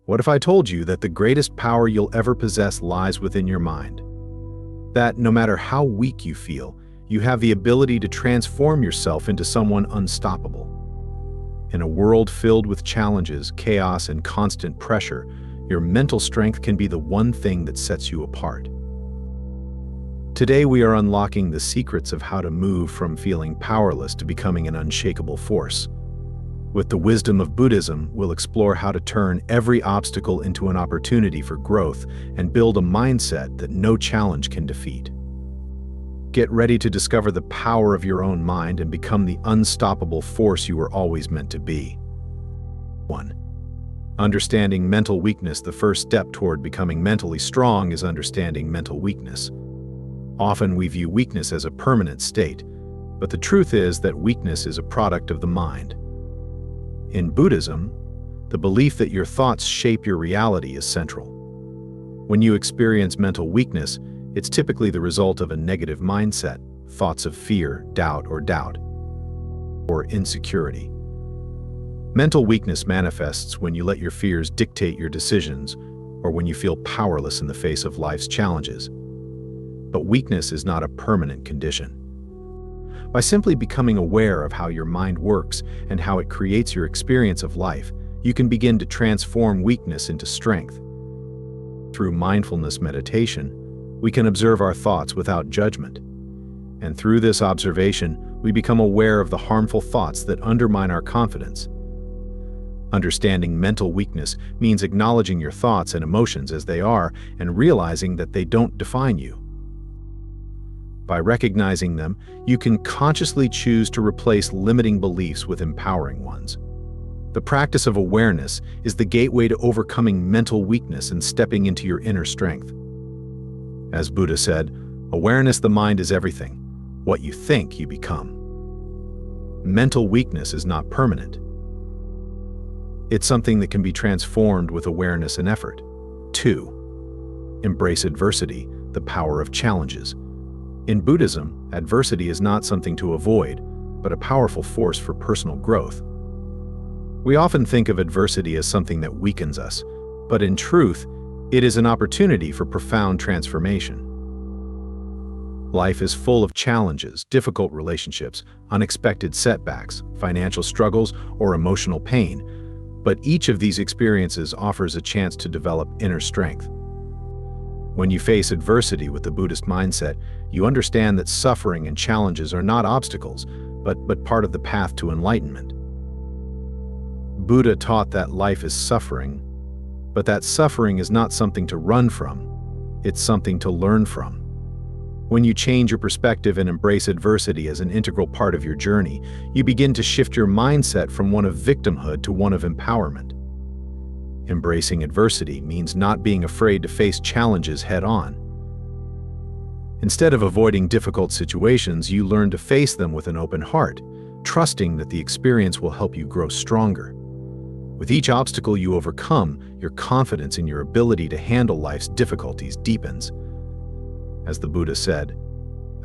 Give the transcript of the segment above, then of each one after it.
What if I told you that the greatest power you'll ever possess lies within your mind? That no matter how weak you feel, you have the ability to transform yourself into someone unstoppable. In a world filled with challenges, chaos, and constant pressure, your mental strength can be the one thing that sets you apart. Today we are unlocking the secrets of how to move from feeling powerless to becoming an unshakable force. With the wisdom of Buddhism, we'll explore how to turn every obstacle into an opportunity for growth and build a mindset that no challenge can defeat. Get ready to discover the power of your own mind and become the unstoppable force you were always meant to be. 1. Understanding mental weakness. The first step toward becoming mentally strong is understanding mental weakness. Often we view weakness as a permanent state, but the truth is that weakness is a product of the mind. In Buddhism, the belief that your thoughts shape your reality is central. When you experience mental weakness, it's typically the result of a negative mindset, thoughts of fear, doubt, or insecurity. Mental weakness manifests when you let your fears dictate your decisions or when you feel powerless in the face of life's challenges. But weakness is not a permanent condition. By simply becoming aware of how your mind works and how it creates your experience of life, you can begin to transform weakness into strength. Through mindfulness meditation, we can observe our thoughts without judgment. And through this observation, we become aware of the harmful thoughts that undermine our confidence. Understanding mental weakness means acknowledging your thoughts and emotions as they are and realizing that they don't define you. By recognizing them, you can consciously choose to replace limiting beliefs with empowering ones. The practice of awareness is the gateway to overcoming mental weakness and stepping into your inner strength. As Buddha said, awareness, the mind is everything. What you think, you become. Mental weakness is not permanent. It's something that can be transformed with awareness and effort. 2. Embrace adversity, the power of challenges. In Buddhism, adversity is not something to avoid, but a powerful force for personal growth. We often think of adversity as something that weakens us, but in truth, it is an opportunity for profound transformation. Life is full of challenges, difficult relationships, unexpected setbacks, financial struggles, or emotional pain, but each of these experiences offers a chance to develop inner strength. When you face adversity with the Buddhist mindset, you understand that suffering and challenges are not obstacles, but part of the path to enlightenment. Buddha taught that life is suffering, but that suffering is not something to run from, it's something to learn from. When you change your perspective and embrace adversity as an integral part of your journey, you begin to shift your mindset from one of victimhood to one of empowerment. Embracing adversity means not being afraid to face challenges head-on. Instead of avoiding difficult situations, you learn to face them with an open heart, trusting that the experience will help you grow stronger. With each obstacle you overcome, your confidence in your ability to handle life's difficulties deepens. As the Buddha said,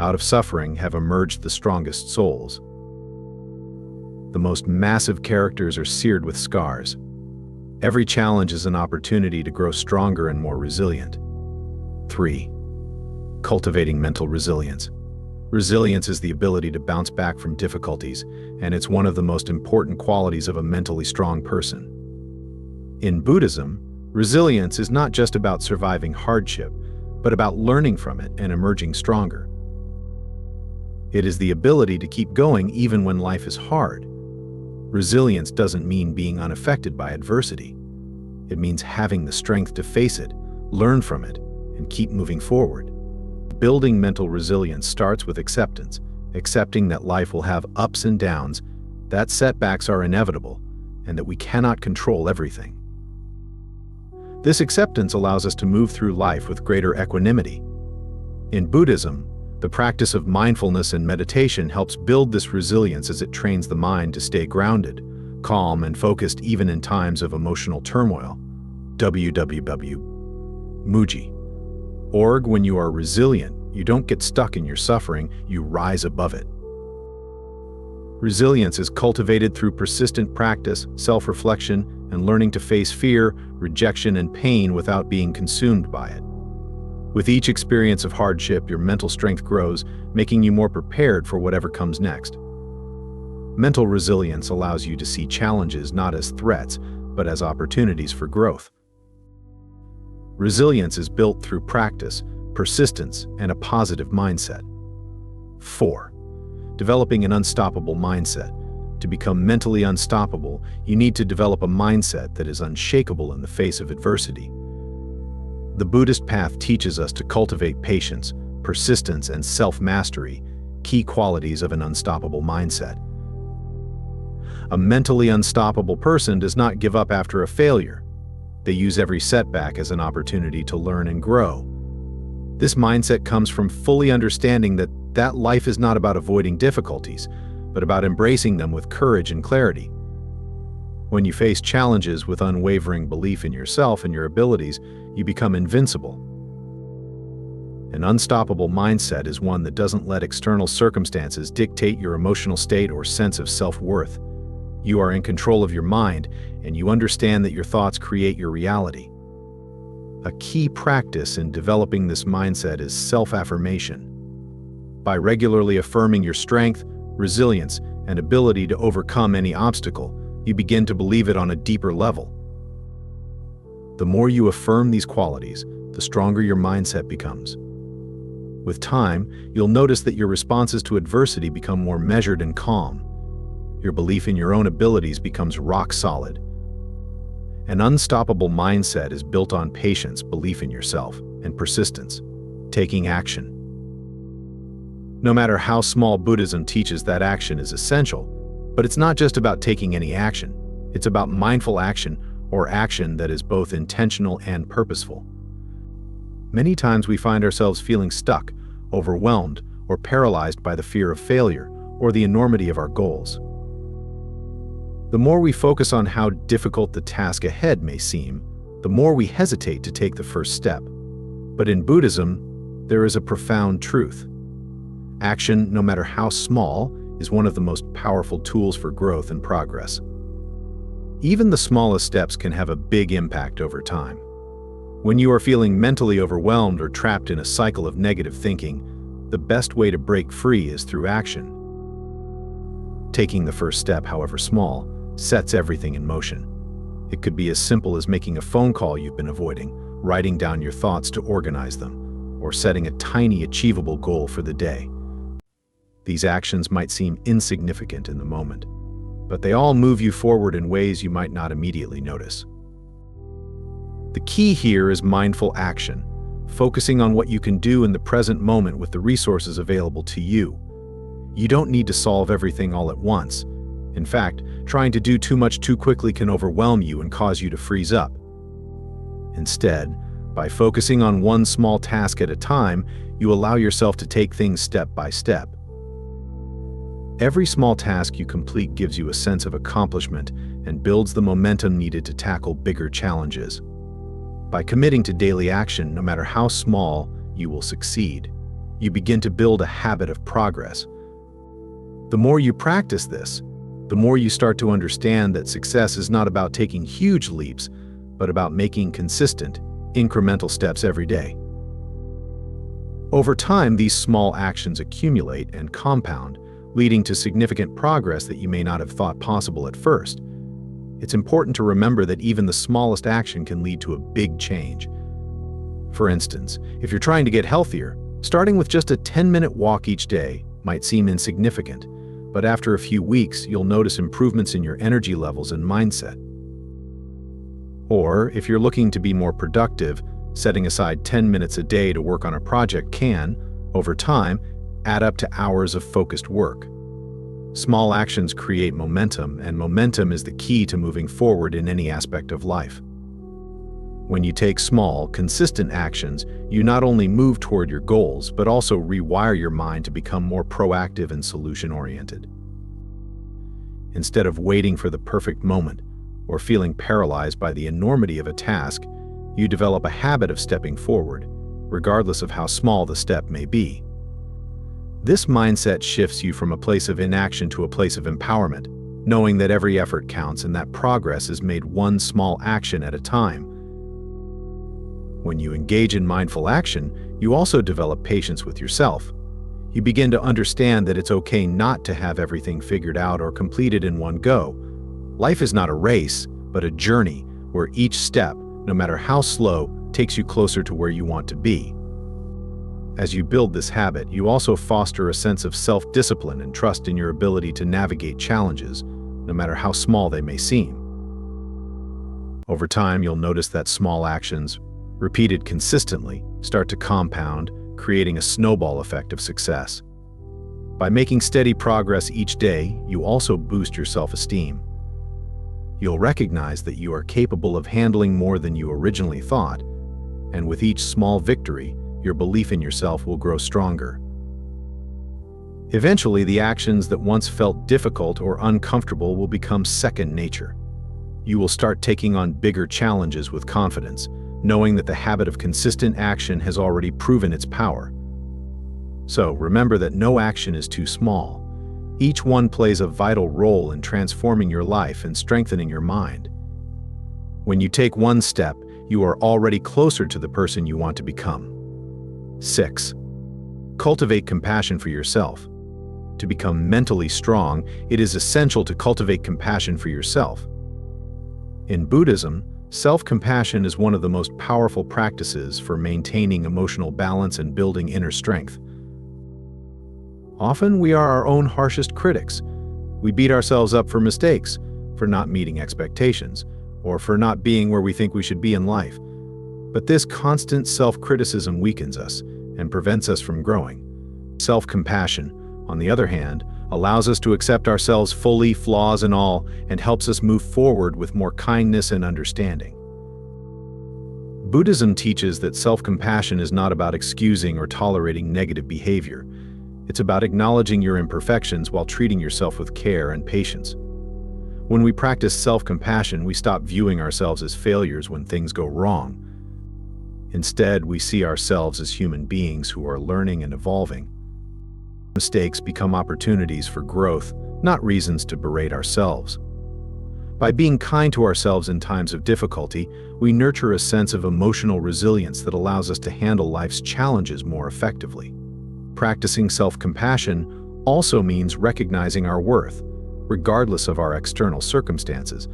out of suffering have emerged the strongest souls. The most massive characters are seared with scars. Every challenge is an opportunity to grow stronger and more resilient. 3. Cultivating mental resilience. Resilience is the ability to bounce back from difficulties, and it's one of the most important qualities of a mentally strong person. In Buddhism, resilience is not just about surviving hardship, but about learning from it and emerging stronger. It is the ability to keep going even when life is hard. Resilience doesn't mean being unaffected by adversity. It means having the strength to face it, learn from it, and keep moving forward. Building mental resilience starts with acceptance, accepting that life will have ups and downs, that setbacks are inevitable, and that we cannot control everything. This acceptance allows us to move through life with greater equanimity. In Buddhism, the practice of mindfulness and meditation helps build this resilience as it trains the mind to stay grounded, calm, and focused even in times of emotional turmoil. www.muji.org. When you are resilient, you don't get stuck in your suffering, you rise above it. Resilience is cultivated through persistent practice, self-reflection, and learning to face fear, rejection, and pain without being consumed by it. With each experience of hardship, your mental strength grows, making you more prepared for whatever comes next. Mental resilience allows you to see challenges not as threats, but as opportunities for growth. Resilience is built through practice, persistence, and a positive mindset. 4. Developing an unstoppable mindset. To become mentally unstoppable, you need to develop a mindset that is unshakable in the face of adversity. The Buddhist path teaches us to cultivate patience, persistence, and self-mastery, key qualities of an unstoppable mindset. A mentally unstoppable person does not give up after a failure. They use every setback as an opportunity to learn and grow. This mindset comes from fully understanding that life is not about avoiding difficulties, but about embracing them with courage and clarity. When you face challenges with unwavering belief in yourself and your abilities, you become invincible. An unstoppable mindset is one that doesn't let external circumstances dictate your emotional state or sense of self-worth. You are in control of your mind, and you understand that your thoughts create your reality. A key practice in developing this mindset is self-affirmation. By regularly affirming your strength, resilience, and ability to overcome any obstacle, you begin to believe it on a deeper level. The more you affirm these qualities, the stronger your mindset becomes. With time, you'll notice that your responses to adversity become more measured and calm. Your belief in your own abilities becomes rock solid. An unstoppable mindset is built on patience, belief in yourself, and persistence, taking action. No matter how small, Buddhism teaches that action is essential, but it's not just about taking any action. It's about mindful action, or action that is both intentional and purposeful. Many times we find ourselves feeling stuck, overwhelmed, or paralyzed by the fear of failure or the enormity of our goals. The more we focus on how difficult the task ahead may seem, the more we hesitate to take the first step. But in Buddhism, there is a profound truth. Action, no matter how small, is one of the most powerful tools for growth and progress. Even the smallest steps can have a big impact over time. When you are feeling mentally overwhelmed or trapped in a cycle of negative thinking, the best way to break free is through action. Taking the first step, however small, sets everything in motion. It could be as simple as making a phone call you've been avoiding, writing down your thoughts to organize them, or setting a tiny, achievable goal for the day. These actions might seem insignificant in the moment, but they all move you forward in ways you might not immediately notice. The key here is mindful action, focusing on what you can do in the present moment with the resources available to you. You don't need to solve everything all at once. In fact, trying to do too much too quickly can overwhelm you and cause you to freeze up. Instead, by focusing on one small task at a time, you allow yourself to take things step by step. Every small task you complete gives you a sense of accomplishment and builds the momentum needed to tackle bigger challenges. By committing to daily action, no matter how small, you will succeed. You begin to build a habit of progress. The more you practice this, the more you start to understand that success is not about taking huge leaps, but about making consistent, incremental steps every day. Over time, these small actions accumulate and compound, leading to significant progress that you may not have thought possible at first. It's important to remember that even the smallest action can lead to a big change. For instance, if you're trying to get healthier, starting with just a 10-minute walk each day might seem insignificant, but after a few weeks, you'll notice improvements in your energy levels and mindset. Or, if you're looking to be more productive, setting aside 10 minutes a day to work on a project can, over time, add up to hours of focused work. Small actions create momentum, and momentum is the key to moving forward in any aspect of life. When you take small, consistent actions, you not only move toward your goals, but also rewire your mind to become more proactive and solution-oriented. Instead of waiting for the perfect moment or feeling paralyzed by the enormity of a task, you develop a habit of stepping forward, regardless of how small the step may be. This mindset shifts you from a place of inaction to a place of empowerment, knowing that every effort counts and that progress is made one small action at a time. When you engage in mindful action, you also develop patience with yourself. You begin to understand that it's okay not to have everything figured out or completed in one go. Life is not a race, but a journey where each step, no matter how slow, takes you closer to where you want to be. As you build this habit, you also foster a sense of self-discipline and trust in your ability to navigate challenges, no matter how small they may seem. Over time, you'll notice that small actions, repeated consistently, start to compound, creating a snowball effect of success. By making steady progress each day, you also boost your self-esteem. You'll recognize that you are capable of handling more than you originally thought, and with each small victory, your belief in yourself will grow stronger. Eventually, the actions that once felt difficult or uncomfortable will become second nature. You will start taking on bigger challenges with confidence, knowing that the habit of consistent action has already proven its power. So, remember that no action is too small. Each one plays a vital role in transforming your life and strengthening your mind. When you take one step, you are already closer to the person you want to become. 6. Cultivate compassion for yourself. To become mentally strong, it is essential to cultivate compassion for yourself. In Buddhism, self-compassion is one of the most powerful practices for maintaining emotional balance and building inner strength. Often, we are our own harshest critics. We beat ourselves up for mistakes, for not meeting expectations, or for not being where we think we should be in life. But this constant self-criticism weakens us and prevents us from growing. Self-compassion, on the other hand, allows us to accept ourselves fully, flaws and all, and helps us move forward with more kindness and understanding. Buddhism teaches that self-compassion is not about excusing or tolerating negative behavior. It's about acknowledging your imperfections while treating yourself with care and patience. When we practice self-compassion, we stop viewing ourselves as failures when things go wrong. Instead, we see ourselves as human beings who are learning and evolving. Mistakes become opportunities for growth, not reasons to berate ourselves. By being kind to ourselves in times of difficulty, we nurture a sense of emotional resilience that allows us to handle life's challenges more effectively. Practicing self-compassion also means recognizing our worth, regardless of our external circumstances.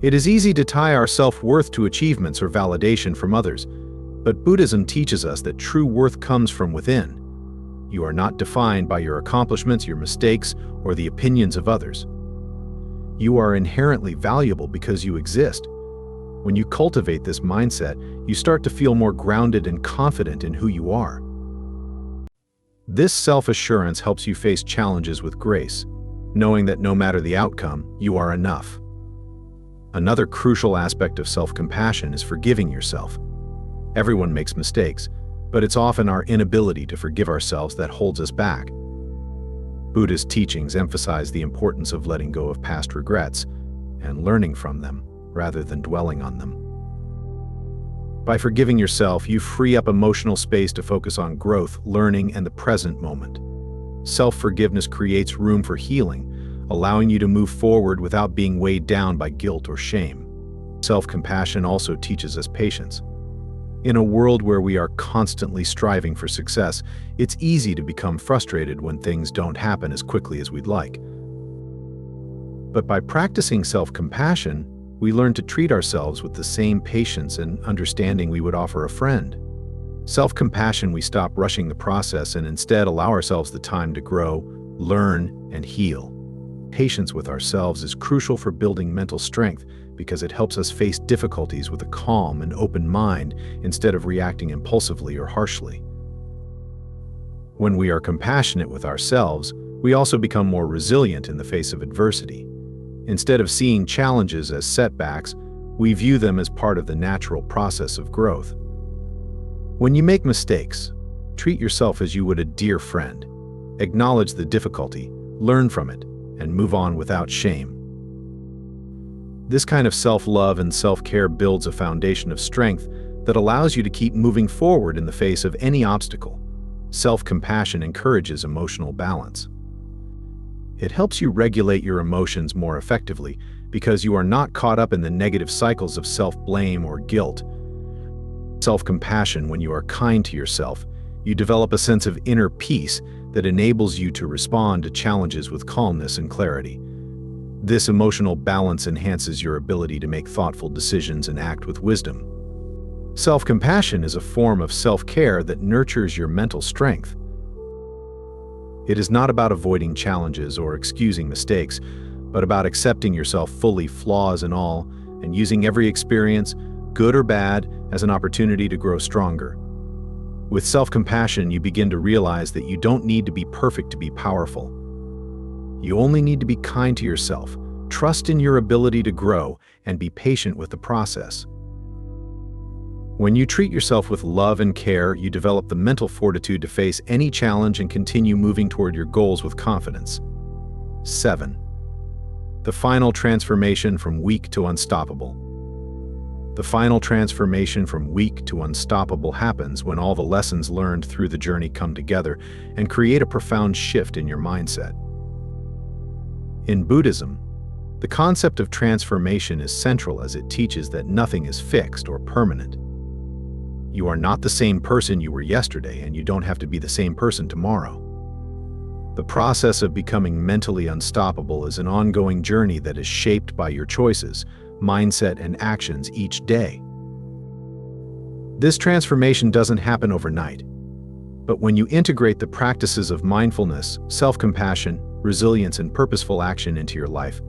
It is easy to tie our self-worth to achievements or validation from others, but Buddhism teaches us that true worth comes from within. You are not defined by your accomplishments, your mistakes, or the opinions of others. You are inherently valuable because you exist. When you cultivate this mindset, you start to feel more grounded and confident in who you are. This self-assurance helps you face challenges with grace, knowing that no matter the outcome, you are enough. Another crucial aspect of self-compassion is forgiving yourself. Everyone makes mistakes, but it's often our inability to forgive ourselves that holds us back. Buddhist teachings emphasize the importance of letting go of past regrets and learning from them, rather than dwelling on them. By forgiving yourself, you free up emotional space to focus on growth, learning, and the present moment. Self-forgiveness creates room for healing, allowing you to move forward without being weighed down by guilt or shame. Self-compassion also teaches us patience. In a world where we are constantly striving for success, it's easy to become frustrated when things don't happen as quickly as we'd like. But by practicing self-compassion, we learn to treat ourselves with the same patience and understanding we would offer a friend. Self-compassion, we stop rushing the process and instead allow ourselves the time to grow, learn, and heal. Patience with ourselves is crucial for building mental strength because it helps us face difficulties with a calm and open mind instead of reacting impulsively or harshly. When we are compassionate with ourselves, we also become more resilient in the face of adversity. Instead of seeing challenges as setbacks, we view them as part of the natural process of growth. When you make mistakes, treat yourself as you would a dear friend. Acknowledge the difficulty, learn from it, and move on without shame. This kind of self-love and self-care builds a foundation of strength that allows you to keep moving forward in the face of any obstacle. Self-compassion encourages emotional balance. It helps you regulate your emotions more effectively because you are not caught up in the negative cycles of self-blame or guilt. Self-compassion, when you are kind to yourself, you develop a sense of inner peace that enables you to respond to challenges with calmness and clarity. This emotional balance enhances your ability to make thoughtful decisions and act with wisdom. Self-compassion is a form of self-care that nurtures your mental strength. It is not about avoiding challenges or excusing mistakes, but about accepting yourself fully, flaws and all, and using every experience, good or bad, as an opportunity to grow stronger. With self-compassion, you begin to realize that you don't need to be perfect to be powerful. You only need to be kind to yourself, trust in your ability to grow, and be patient with the process. When you treat yourself with love and care, you develop the mental fortitude to face any challenge and continue moving toward your goals with confidence. 7. The final transformation from weak to unstoppable. The final transformation from weak to unstoppable happens when all the lessons learned through the journey come together and create a profound shift in your mindset. In Buddhism, the concept of transformation is central as it teaches that nothing is fixed or permanent. You are not the same person you were yesterday, and you don't have to be the same person tomorrow. The process of becoming mentally unstoppable is an ongoing journey that is shaped by your choices, mindset, and actions each day. This transformation doesn't happen overnight, but when you integrate the practices of mindfulness, self-compassion, resilience, and purposeful action into your life,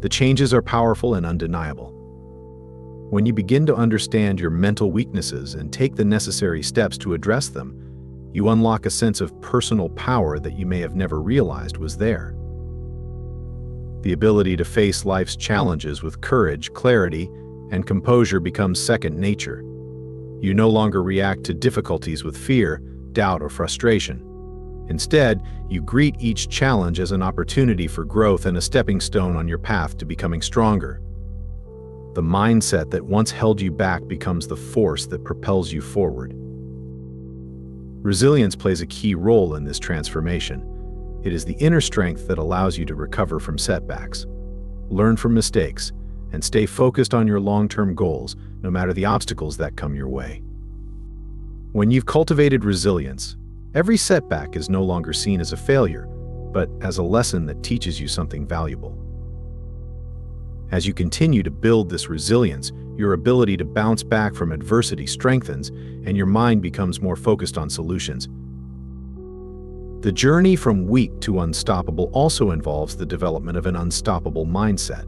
the changes are powerful and undeniable. When you begin to understand your mental weaknesses and take the necessary steps to address them, you unlock a sense of personal power that you may have never realized was there. The ability to face life's challenges with courage, clarity, and composure becomes second nature. You no longer react to difficulties with fear, doubt, or frustration. Instead, you greet each challenge as an opportunity for growth and a stepping stone on your path to becoming stronger. The mindset that once held you back becomes the force that propels you forward. Resilience plays a key role in this transformation. It is the inner strength that allows you to recover from setbacks, learn from mistakes, and stay focused on your long-term goals, no matter the obstacles that come your way. When you've cultivated resilience, every setback is no longer seen as a failure, but as a lesson that teaches you something valuable. As you continue to build this resilience, your ability to bounce back from adversity strengthens, and your mind becomes more focused on solutions. The journey from weak to unstoppable also involves the development of an unstoppable mindset,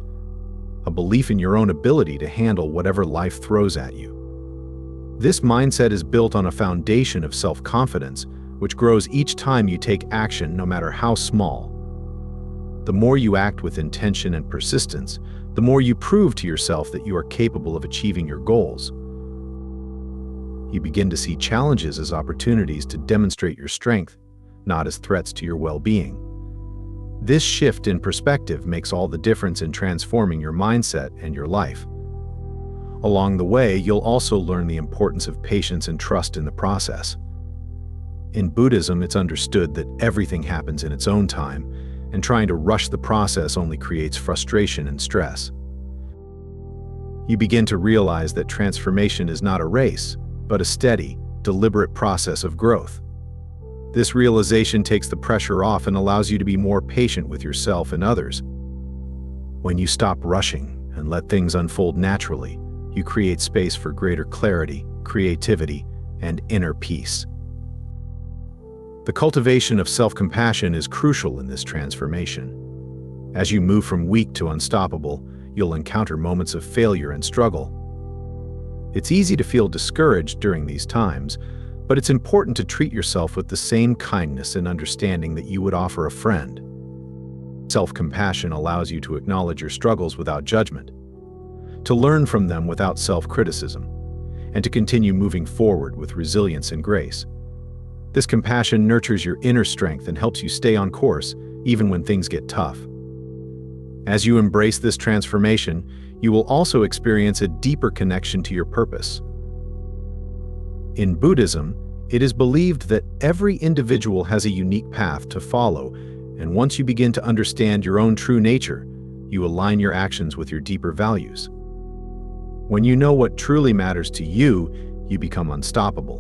a belief in your own ability to handle whatever life throws at you. This mindset is built on a foundation of self-confidence, which grows each time you take action, no matter how small. The more you act with intention and persistence, the more you prove to yourself that you are capable of achieving your goals. You begin to see challenges as opportunities to demonstrate your strength, not as threats to your well-being. This shift in perspective makes all the difference in transforming your mindset and your life. Along the way, you'll also learn the importance of patience and trust in the process. In Buddhism, it's understood that everything happens in its own time, and trying to rush the process only creates frustration and stress. You begin to realize that transformation is not a race, but a steady, deliberate process of growth. This realization takes the pressure off and allows you to be more patient with yourself and others. When you stop rushing and let things unfold naturally, you create space for greater clarity, creativity, and inner peace. The cultivation of self-compassion is crucial in this transformation. As you move from weak to unstoppable, you'll encounter moments of failure and struggle. It's easy to feel discouraged during these times, but it's important to treat yourself with the same kindness and understanding that you would offer a friend. Self-compassion allows you to acknowledge your struggles without judgment, to learn from them without self-criticism, and to continue moving forward with resilience and grace. This compassion nurtures your inner strength and helps you stay on course, even when things get tough. As you embrace this transformation, you will also experience a deeper connection to your purpose. In Buddhism, It is believed that every individual has a unique path to follow, and once you begin to understand your own true nature, you align your actions with your deeper values. When you know what truly matters to you, you become unstoppable,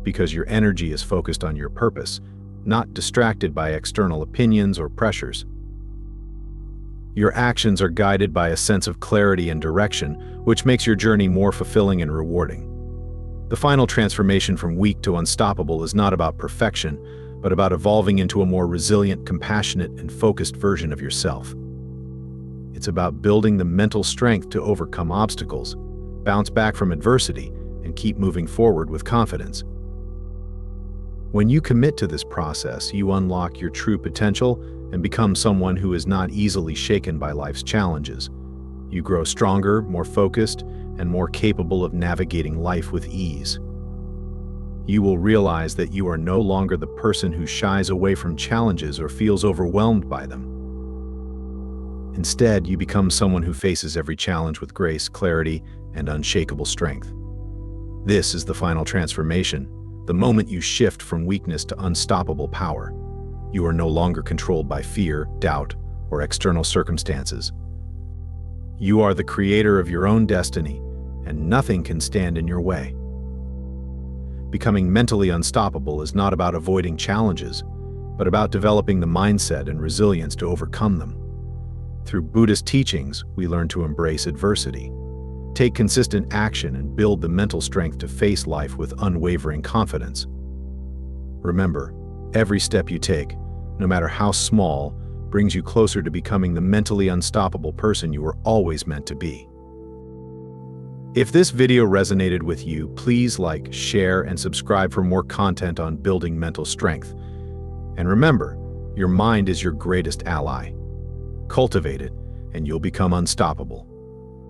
because your energy is focused on your purpose, not distracted by external opinions or pressures. Your actions are guided by a sense of clarity and direction, which makes your journey more fulfilling and rewarding. The final transformation from weak to unstoppable is not about perfection, but about evolving into a more resilient, compassionate, and focused version of yourself. It's about building the mental strength to overcome obstacles, bounce back from adversity, and keep moving forward with confidence. When you commit to this process, you unlock your true potential and become someone who is not easily shaken by life's challenges. You grow stronger, more focused, and more capable of navigating life with ease. You will realize that you are no longer the person who shies away from challenges or feels overwhelmed by them. Instead, you become someone who faces every challenge with grace, clarity, and unshakable strength. This is the final transformation, the moment you shift from weakness to unstoppable power. You are no longer controlled by fear, doubt, or external circumstances. You are the creator of your own destiny, and nothing can stand in your way. Becoming mentally unstoppable is not about avoiding challenges, but about developing the mindset and resilience to overcome them. Through Buddhist teachings, we learn to embrace adversity, take consistent action, and build the mental strength to face life with unwavering confidence. Remember, every step you take, no matter how small, brings you closer to becoming the mentally unstoppable person you were always meant to be. If this video resonated with you, please like, share, and subscribe for more content on building mental strength. And remember, your mind is your greatest ally. Cultivate it, and you'll become unstoppable.